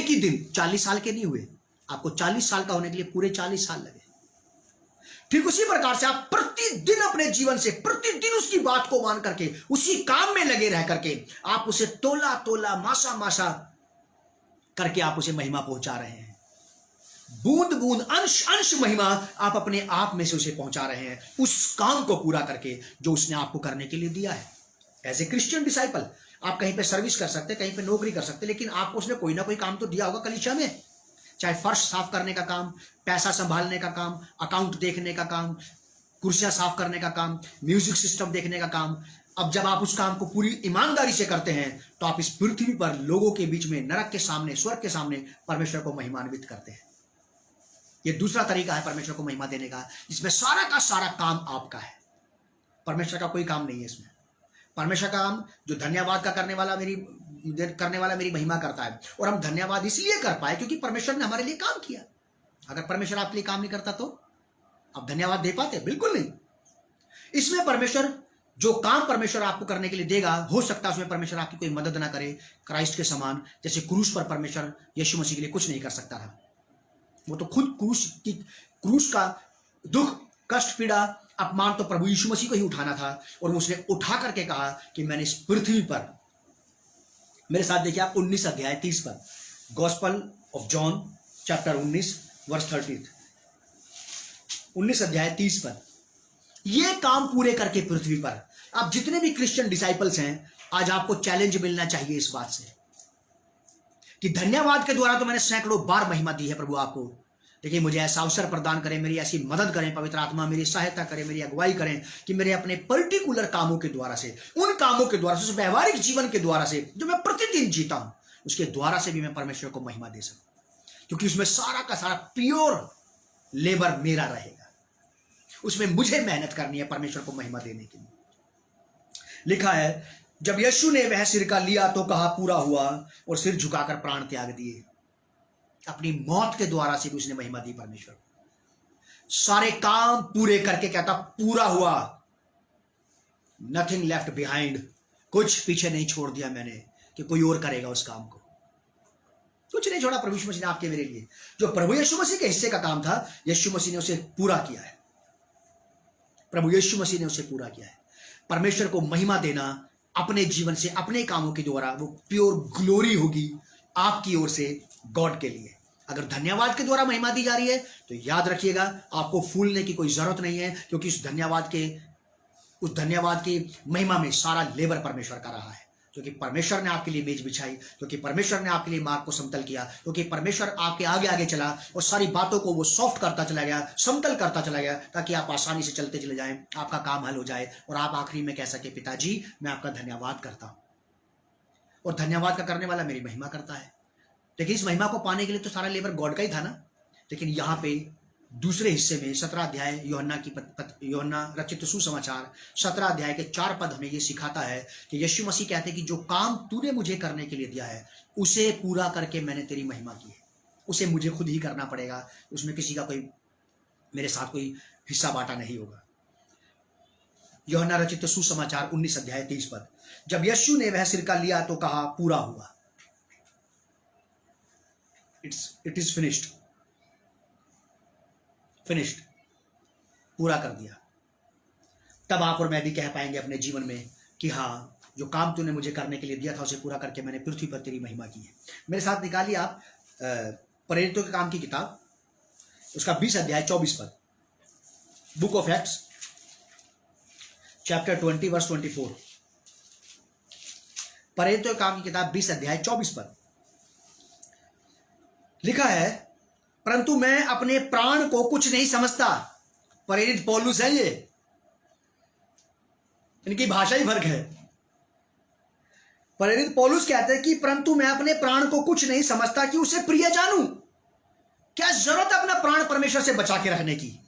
ही दिन 40 साल के नहीं हुए। आपको 40 साल का होने के लिए पूरे 40 साल लगे। ठीक उसी प्रकार से आप प्रतिदिन अपने जीवन से, प्रतिदिन उसकी बात को मान करके, उसी काम में लगे रह करके आप उसे तोला तोला, माशा माशा करके आप उसे महिमा पहुंचा रहे हैं। बूंद बूंद, अंश अंश महिमा आप अपने आप में से उसे पहुंचा रहे हैं, उस काम को पूरा करके जो उसने आपको करने के लिए दिया है। एज ए क्रिश्चियन डिसाइपल आप कहीं पे सर्विस कर सकते, कहीं पे नौकरी कर सकते, लेकिन आपको उसने कोई ना कोई काम तो दिया होगा कलीसिया में, चाहे फर्श साफ करने का काम, पैसा संभालने का काम, अकाउंट देखने का काम, कुर्सियां साफ करने का काम, म्यूजिक सिस्टम देखने का काम। अब जब आप उस काम को पूरी ईमानदारी से करते हैं तो आप इस पृथ्वी पर लोगों के बीच में, नरक के सामने, स्वर्ग के सामने परमेश्वर को महिमान्वित करते हैं। ये दूसरा तरीका है परमेश्वर को महिमा देने का, जिसमें सारा का सारा काम आपका है, परमेश्वर का कोई काम नहीं है इसमें। परमेश्वर का काम जो धन्यवाद का करने वाला मेरी महिमा करता है, और हम धन्यवाद इसलिए कर पाए क्योंकि परमेश्वर ने हमारे लिए काम किया। अगर परमेश्वर आपके लिए काम नहीं करता तो आप धन्यवाद दे पाते? बिल्कुल नहीं। इसमें परमेश्वर, जो काम परमेश्वर आपको करने के लिए देगा, हो सकता है उसमें परमेश्वर आपकी कोई मदद ना करे, क्राइस्ट के समान। जैसे क्रूस पर परमेश्वर यीशु मसीह के लिए कुछ नहीं कर सकता था, वो तो खुद क्रूस का दुख, कष्ट, पीड़ा, अपमान तो प्रभु यीशु मसीह को ही उठाना था, और उसने उठा करके कहा कि मैंने इस पृथ्वी पर, मेरे साथ देखिए आप 19 अध्याय 30 पर, gospel of John chapter 19 verse 30, 19 अध्याय 30 पर, ये काम पूरे करके पृथ्वी पर। आप जितने भी क्रिश्चियन डिसाइपल्स हैं, आज आपको चैलेंज मिलना चाहिए इस बात से कि धन्यवाद के द्वारा तो मैंने सैकड़ों बार महिमा दी है प्रभु आपको, लेकिन मुझे ऐसा अवसर प्रदान करें, मेरी ऐसी मदद करें, पवित्र आत्मा मेरी सहायता करें, मेरी अगुवाई करें कि मेरे अपने पर्टिकुलर कामों के द्वारा से, उन कामों के द्वारा से, उस व्यवहारिक जीवन के द्वारा से जो मैं प्रतिदिन जीता हूं, उसके द्वारा से भी मैं परमेश्वर को महिमा दे सकूं, क्योंकि उसमें सारा का सारा प्योर लेबर मेरा रहेगा। उसमें मुझे मेहनत करनी है परमेश्वर को महिमा देने के लिए। लिखा है, जब यीशु ने वह सिरका लिया तो कहा पूरा हुआ, और सिर झुकाकर प्राण त्याग दिए। अपनी मौत के द्वारा से भी उसने महिमा दी परमेश्वर को। सारे काम पूरे करके कहता पूरा हुआ, नथिंग लेफ्ट बिहाइंड, कुछ पीछे नहीं छोड़ दिया मैंने कि कोई और करेगा उस काम को, कुछ नहीं छोड़ा प्रभु यीशु मसीह ने आपके मेरे लिए। जो प्रभु यीशु मसीह के हिस्से का काम था, यीशु मसीह ने उसे पूरा किया है। प्रभु यीशु मसीह ने उसे पूरा किया है। परमेश्वर को महिमा देना अपने जीवन से, अपने कामों के द्वारा, वो प्योर ग्लोरी होगी आपकी ओर से गॉड के लिए। अगर धन्यवाद के द्वारा महिमा दी जा रही है तो याद रखिएगा, आपको फूलने की कोई जरूरत नहीं है, क्योंकि उस धन्यवाद की महिमा में सारा लेबर परमेश्वर का रहा है। क्योंकि परमेश्वर ने आपके लिए मेज बिछाई, क्योंकि परमेश्वर ने आपके लिए मार्ग को समतल किया, क्योंकि परमेश्वर आपके आगे आगे चला और सारी बातों को वो सॉफ्ट करता चला गया, समतल करता चला गया, ताकि आप आसानी से चलते चले जाएं, आपका काम हल हो जाए और आप आखिरी में कह सके, पिताजी मैं आपका धन्यवाद करता हूं। और धन्यवाद का करने वाला मेरी महिमा करता है। लेकिन इस महिमा को पाने के लिए तो सारा लेबर गॉड का ही था ना। लेकिन यहाँ पे दूसरे हिस्से में 17 अध्याय यूहन्ना रचित सुसमाचार 17 अध्याय के 4 पद हमें ये सिखाता है कि यीशु मसीह कहते हैं कि जो काम तूने मुझे करने के लिए दिया है उसे पूरा करके मैंने तेरी महिमा की है। उसे मुझे खुद ही करना पड़ेगा, उसमें किसी का कोई मेरे साथ कोई हिस्सा बांटा नहीं होगा। यूहन्ना रचित सुसमाचार 19 अध्याय 23 पद, जब यीशु ने वह सिरका लिया तो कहा पूरा हुआ, इट इज फिनिश्ड, पूरा कर दिया। तब आप और मैं भी कह पाएंगे अपने जीवन में कि हाँ, जो काम तूने मुझे करने के लिए दिया था उसे पूरा करके मैंने पृथ्वी पर तेरी महिमा की है। मेरे साथ निकालिए आप प्रेरितों के काम की किताब, उसका 20 अध्याय 24 पद, book of Acts chapter 20 verse 24। प्रेरितों के काम की किताब 20 अध्याय 24 पद लिखा है, परंतु मैं अपने प्राण को कुछ नहीं समझता। प्रेरित पौलुस है ये, इनकी भाषा ही फर्क है। प्रेरित पौलुस कहते हैं कि परंतु मैं अपने प्राण को कुछ नहीं समझता कि उसे प्रिय जानूं। क्या जरूरत है अपना प्राण परमेश्वर से बचा के रखने की,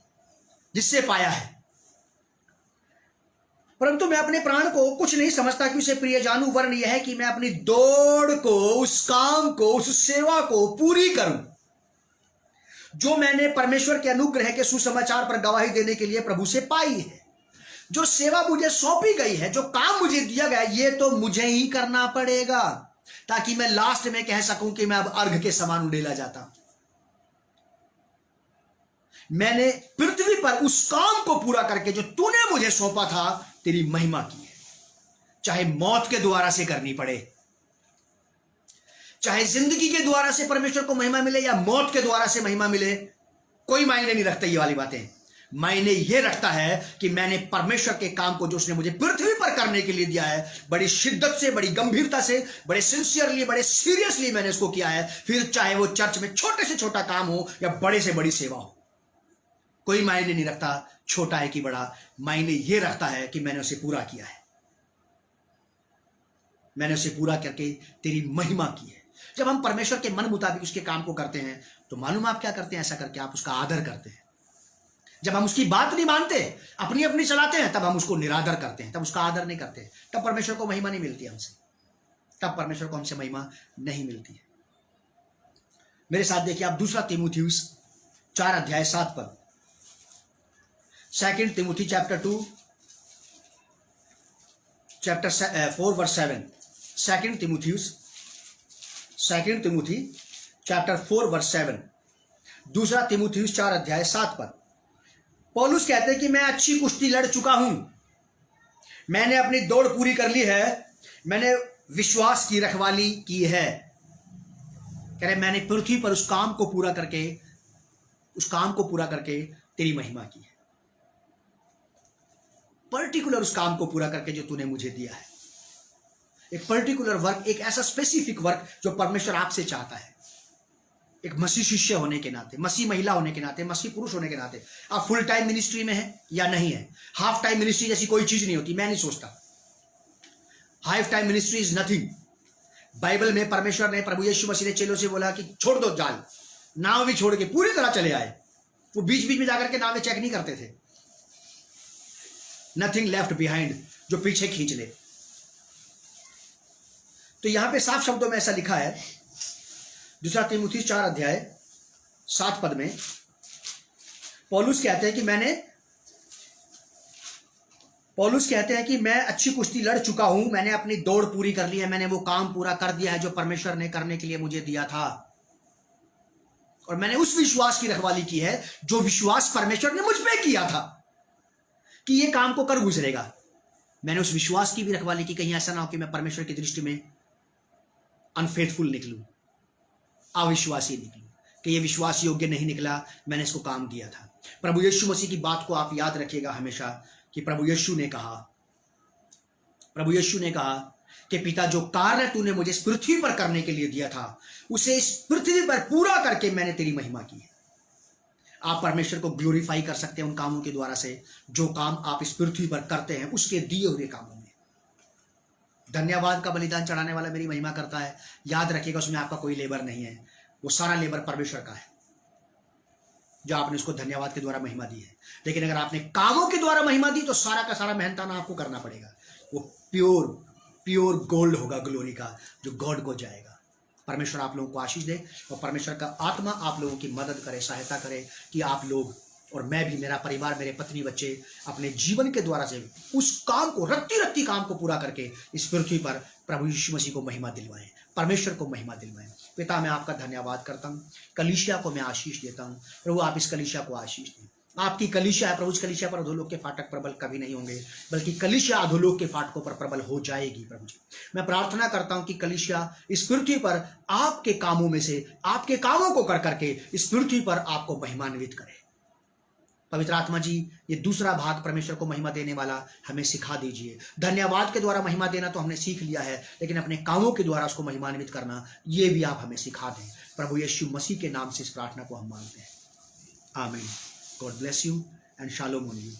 जिससे पाया है। परंतु मैं अपने प्राण को कुछ नहीं समझता कि उसे प्रिय जानूं, वरन यह है कि मैं अपनी दौड़ को, उस काम को, उस सेवा को पूरी करूं जो मैंने परमेश्वर के अनुग्रह के सुसमाचार पर गवाही देने के लिए प्रभु से पाई है। जो सेवा मुझे सौंपी गई है, जो काम मुझे दिया गया, ये तो मुझे ही करना पड़ेगा, ताकि मैं लास्ट में कह सकूं कि मैं अब अर्घ के समान उड़ेला जाता। मैंने पृथ्वी पर उस काम को पूरा करके जो तूने मुझे सौंपा था, तेरी महिमा की है। चाहे मौत के द्वारा से करनी पड़े, चाहे जिंदगी के द्वारा से परमेश्वर को महिमा मिले या मौत के द्वारा से महिमा मिले, कोई मायने नहीं रखता। ये वाली बातें मायने ये रखता है कि मैंने परमेश्वर के काम को जो उसने मुझे पृथ्वी पर करने के लिए दिया है, बड़ी शिद्दत से, बड़ी गंभीरता से, बड़े सिंसियरली, बड़े सीरियसली मैंने उसको किया है। फिर चाहे वो चर्च में छोटे से छोटा काम हो या बड़े से बड़ी सेवा हो, कोई मायने नहीं रखता छोटा है कि बड़ा। मायने ये रखता है कि मैंने उसे पूरा किया है, मैंने उसे पूरा करके तेरी महिमा की है। जब हम परमेश्वर के मन मुताबिक उसके काम को करते हैं तो मालूम आप क्या करते हैं, ऐसा करके आप उसका आदर करते हैं। जब हम उसकी बात नहीं मानते, अपनी अपनी चलाते हैं, तब हम उसको निरादर करते हैं, तब उसका आदर नहीं करते, तब परमेश्वर को महिमा नहीं मिलती हमसे, तब परमेश्वर को हमसे महिमा नहीं मिलती है। मेरे साथ देखिए आप 2 तीमुथियुस 4 अध्याय 7 पद, 2 Timothy chapter 2 chapter 4 verse 7, 2 Timothy chapter 4 verse 7, 2 तिमुथियुस 4 अध्याय 7 पद। पौलुस कहते हैं कि मैं अच्छी कुश्ती लड़ चुका हूं, मैंने अपनी दौड़ पूरी कर ली है, मैंने विश्वास की रखवाली की है। कह रहे मैंने पृथ्वी पर उस काम को पूरा करके तेरी महिमा की है। पर्टिकुलर उस काम को पूरा करके जो तूने मुझे दिया है। एक पर्टिकुलर वर्क, एक ऐसा स्पेसिफिक वर्क जो परमेश्वर आपसे चाहता है। एक मसीह शिष्य होने के नाते, मसीह महिला होने के नाते, मसीह पुरुष होने के नाते आप फुल टाइम मिनिस्ट्री में है या नहीं है। हाफ टाइम मिनिस्ट्री जैसी कोई चीज नहीं होती, मैं नहीं सोचता। Half time ministry is nothing. Bible में परमेश्वर ने, प्रभु यीशु मसीह ने चेलों से बोला कि छोड़ दो जाल, नाव भी छोड़ के पूरी तरह चले आए। वो बीच बीच में जाकर के नाव में चेक नहीं करते थे। नथिंग लेफ्ट बिहाइंड, जो पीछे खींच ले। तो यहां पे साफ शब्दों में ऐसा लिखा है, दूसरा तीमुथियुस 4 अध्याय 7 पद में पौलुस कहते हैं कि मैं अच्छी कुश्ती लड़ चुका हूं, मैंने अपनी दौड़ पूरी कर ली है, मैंने वो काम पूरा कर दिया है जो परमेश्वर ने करने के लिए मुझे दिया था, और मैंने उस विश्वास की रखवाली की है जो विश्वास परमेश्वर ने मुझ पे किया था कि ये काम को कर गुजरेगा। मैंने उस विश्वास की भी रखवाली की, कहीं ऐसा ना हो कि मैं परमेश्वर की दृष्टि में अनफेथफुल निकलूं, अविश्वासी निकलूं, कि ये विश्वास योग्य नहीं निकला, मैंने इसको काम दिया था। प्रभु यीशु मसीह की बात को आप याद रखिएगा हमेशा कि प्रभु यीशु ने कहा कि पिता, जो कार्य तूने मुझे इस पृथ्वी पर करने के लिए दिया था उसे इस पृथ्वी पर पूरा करके मैंने तेरी महिमा की है। आप परमेश्वर को ग्लोरीफाई कर सकते हैं उन कामों के द्वारा से जो काम आप इस पृथ्वी पर करते हैं, उसके दिए हुए कामों में। धन्यवाद का बलिदान चढ़ाने वाला मेरी महिमा करता है, याद रखिएगा उसमें आपका कोई लेबर नहीं है, वो सारा लेबर परमेश्वर का है जो आपने उसको धन्यवाद के द्वारा महिमा दी है। लेकिन अगर आपने कामों के द्वारा महिमा दी तो सारा का सारा मेहनताना आपको करना पड़ेगा। वो प्योर गोल्ड होगा ग्लोरी का, जो गॉड को जाएगा। परमेश्वर आप लोगों को आशीष दे और परमेश्वर का आत्मा आप लोगों की मदद करे, सहायता करे कि आप लोग और मैं भी, मेरा परिवार, मेरे पत्नी बच्चे अपने जीवन के द्वारा से उस काम को, रत्ती काम को पूरा करके इस पृथ्वी पर प्रभु यीशु मसीह को महिमा दिलवाएं, परमेश्वर को महिमा दिलवाएं। पिता, मैं आपका धन्यवाद करता हूँ, कलीसिया को मैं आशीष देता हूँ। प्रभु आप इस कलीसिया को आशीष दें। आपकी कलीसिया है प्रभु, इस कलीसिया पर अधोलोक के फाटक प्रबल कभी नहीं होंगे, बल्कि कलीसिया अधोलोक के फाटकों पर प्रबल हो जाएगी। प्रभु जी, मैं प्रार्थना करता हूं कि कलीसिया इस पृथ्वी पर आपके कामों में से, आपके कामों को कर करके इस पृथ्वी पर आपको महिमान्वित करे। पवित्र आत्मा जी, ये दूसरा भाग परमेश्वर को महिमा देने वाला हमें सिखा दीजिए। धन्यवाद के द्वारा महिमा देना तो हमने सीख लिया है, लेकिन अपने कामों के द्वारा उसको महिमान्वित करना, ये भी आप हमें सिखा दें। प्रभु यीशु मसीह के नाम से इस प्रार्थना को हम मांगते हैं, आमीन। God bless you and shalom on you.